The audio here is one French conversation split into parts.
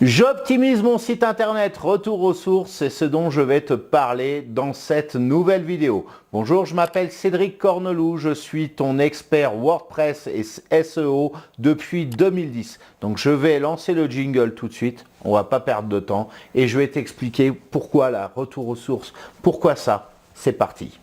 J'optimise mon site internet, retour aux sources, c'est ce dont je vais te parler dans cette nouvelle vidéo. Bonjour, je m'appelle Cédric Corneloup, je suis ton expert WordPress et SEO depuis 2010. Donc je vais lancer le jingle tout de suite, on va pas perdre de temps et je vais t'expliquer pourquoi la retour aux sources, pourquoi ça, c'est parti.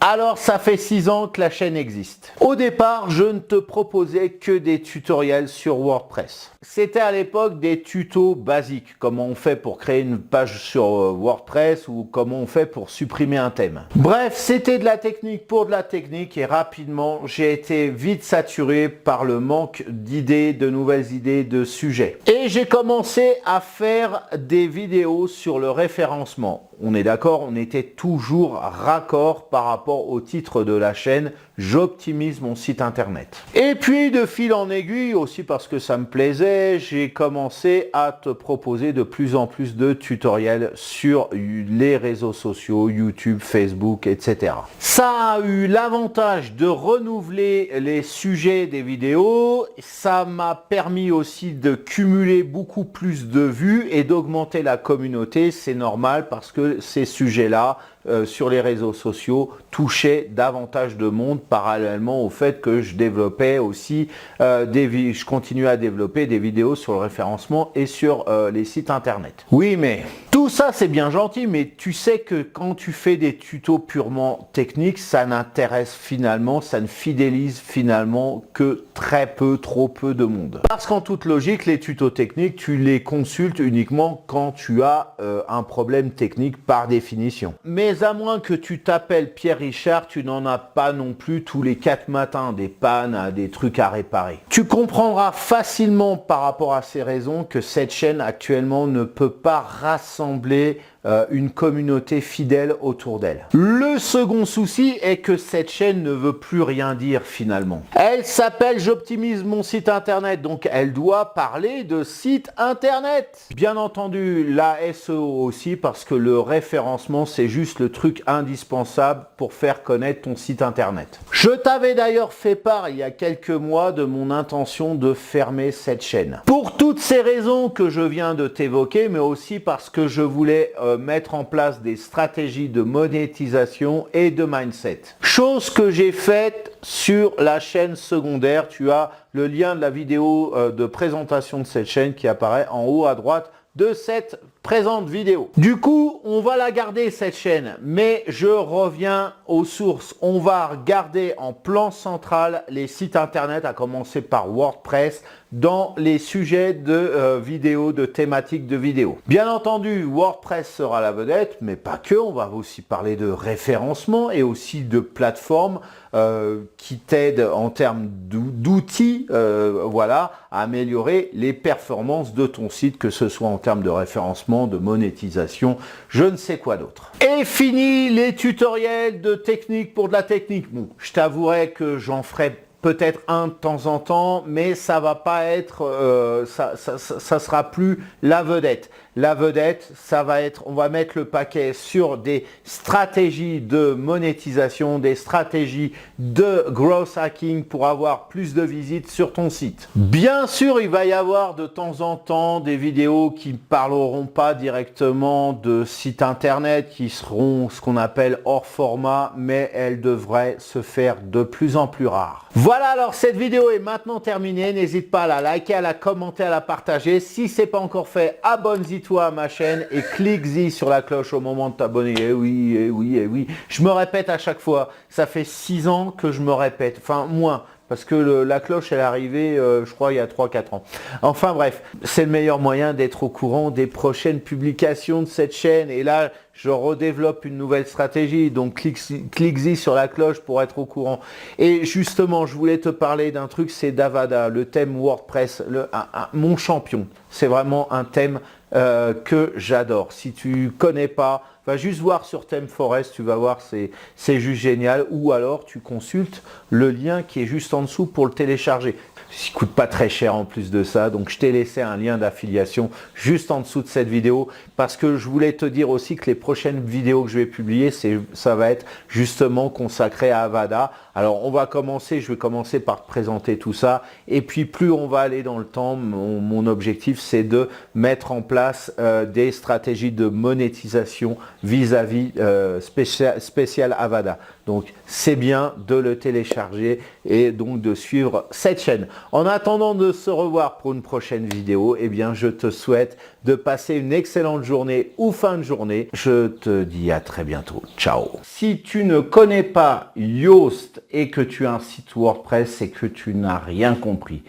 Alors, ça fait 6 ans que la chaîne existe. Au départ, je ne te proposais que des tutoriels sur WordPress. C'était à l'époque des tutos basiques, comment on fait pour créer une page sur WordPress ou comment on fait pour supprimer un thème. Bref, c'était de la technique pour de la technique et rapidement, j'ai été vite saturé par le manque d'idées, de nouvelles idées, de sujets. Et j'ai commencé à faire des vidéos sur le référencement. On est d'accord, on était toujours raccord par rapport au titre de la chaîne « J'optimise mon site internet ». Et puis de fil en aiguille, aussi parce que ça me plaisait, j'ai commencé à te proposer de plus en plus de tutoriels sur les réseaux sociaux, YouTube, Facebook, etc. Ça a eu l'avantage de renouveler les sujets des vidéos, ça m'a permis aussi de cumuler beaucoup plus de vues et d'augmenter la communauté, c'est normal parce que ces sujets-là, sur les réseaux sociaux touchaient davantage de monde parallèlement au fait que je développais aussi je continue à développer des vidéos sur le référencement et sur les sites internet. Oui, mais tout ça c'est bien gentil, mais tu sais que quand tu fais des tutos purement techniques, ça n'intéresse finalement, ça ne fidélise finalement que très peu, trop peu de monde. Parce qu'en toute logique, les tutos techniques, tu les consultes uniquement quand tu as un problème technique par définition. Mais à moins que tu t'appelles Pierre Richard, tu n'en as pas non plus tous les 4 matins des pannes, des trucs à réparer. Tu comprendras facilement par rapport à ces raisons que cette chaîne actuellement ne peut pas rassembler une communauté fidèle autour d'elle. Le second souci est que cette chaîne ne veut plus rien dire finalement. Elle s'appelle J'optimise mon site internet, donc elle doit parler de site internet. Bien entendu, la SEO aussi, parce que le référencement, c'est juste le truc indispensable pour faire connaître ton site internet. Je t'avais d'ailleurs fait part il y a quelques mois de mon intention de fermer cette chaîne. Pour toutes ces raisons que je viens de t'évoquer, mais aussi parce que je voulais mettre en place des stratégies de monétisation et de mindset. Chose que j'ai faite sur la chaîne secondaire. Tu as le lien de la vidéo de présentation de cette chaîne qui apparaît en haut à droite de cette présente vidéo. Du coup, on va la garder cette chaîne, mais je reviens aux sources. On va garder en plan central les sites internet, à commencer par WordPress, dans les sujets de vidéos, de thématiques de vidéos. Bien entendu, WordPress sera la vedette, mais pas que. On va aussi parler de référencement et aussi de plateformes qui t'aident en termes d'outils, voilà, à améliorer les performances de ton site, que ce soit en termes de référencement, de monétisation, je ne sais quoi d'autre. Et fini les tutoriels de technique pour de la technique. Bon, je t'avouerai que j'en ferai peut-être un de temps en temps, mais ça va pas être, ça sera plus la vedette. La vedette, ça va être, on va mettre le paquet sur des stratégies de monétisation, des stratégies de growth hacking pour avoir plus de visites sur ton site. Bien sûr, il va y avoir de temps en temps des vidéos qui ne parleront pas directement de site internet, qui seront ce qu'on appelle hors format, mais elles devraient se faire de plus en plus rares. Voilà, alors cette vidéo est maintenant terminée. N'hésite pas à la liker, à la commenter, à la partager. Si ce n'est pas encore fait, abonne-toi à ma chaîne et clique-y sur la cloche au moment de t'abonner. Eh oui, eh oui, eh oui. Je me répète à chaque fois. Ça fait 6 ans que je me répète. Enfin, moins. Parce que la cloche, elle est arrivée, je crois, il y a 3-4 ans. Enfin bref, c'est le meilleur moyen d'être au courant des prochaines publications de cette chaîne. Et là, je redéveloppe une nouvelle stratégie. Donc, clique-y sur la cloche pour être au courant. Et justement, je voulais te parler d'un truc, c'est Davada, le thème WordPress, mon champion. C'est vraiment un thème que j'adore. Si tu connais pas, va juste voir sur ThemeForest, tu vas voir, c'est juste génial. Ou alors tu consultes le lien qui est juste en dessous pour le télécharger. Il coûte pas très cher en plus de ça, donc je t'ai laissé un lien d'affiliation juste en dessous de cette vidéo parce que je voulais te dire aussi que les prochaines vidéos que je vais publier, ça va être justement consacré à Avada. Alors on va commencer, je vais commencer par te présenter tout ça et puis plus on va aller dans le temps, mon objectif c'est de mettre en place des stratégies de monétisation vis-à-vis spécial Avada. Donc c'est bien de le télécharger et donc de suivre cette chaîne. En attendant de se revoir pour une prochaine vidéo, eh bien je te souhaite de passer une excellente journée ou fin de journée. Je te dis à très bientôt. Ciao. Si tu ne connais pas Yoast et que tu as un site WordPress, c'est que tu n'as rien compris.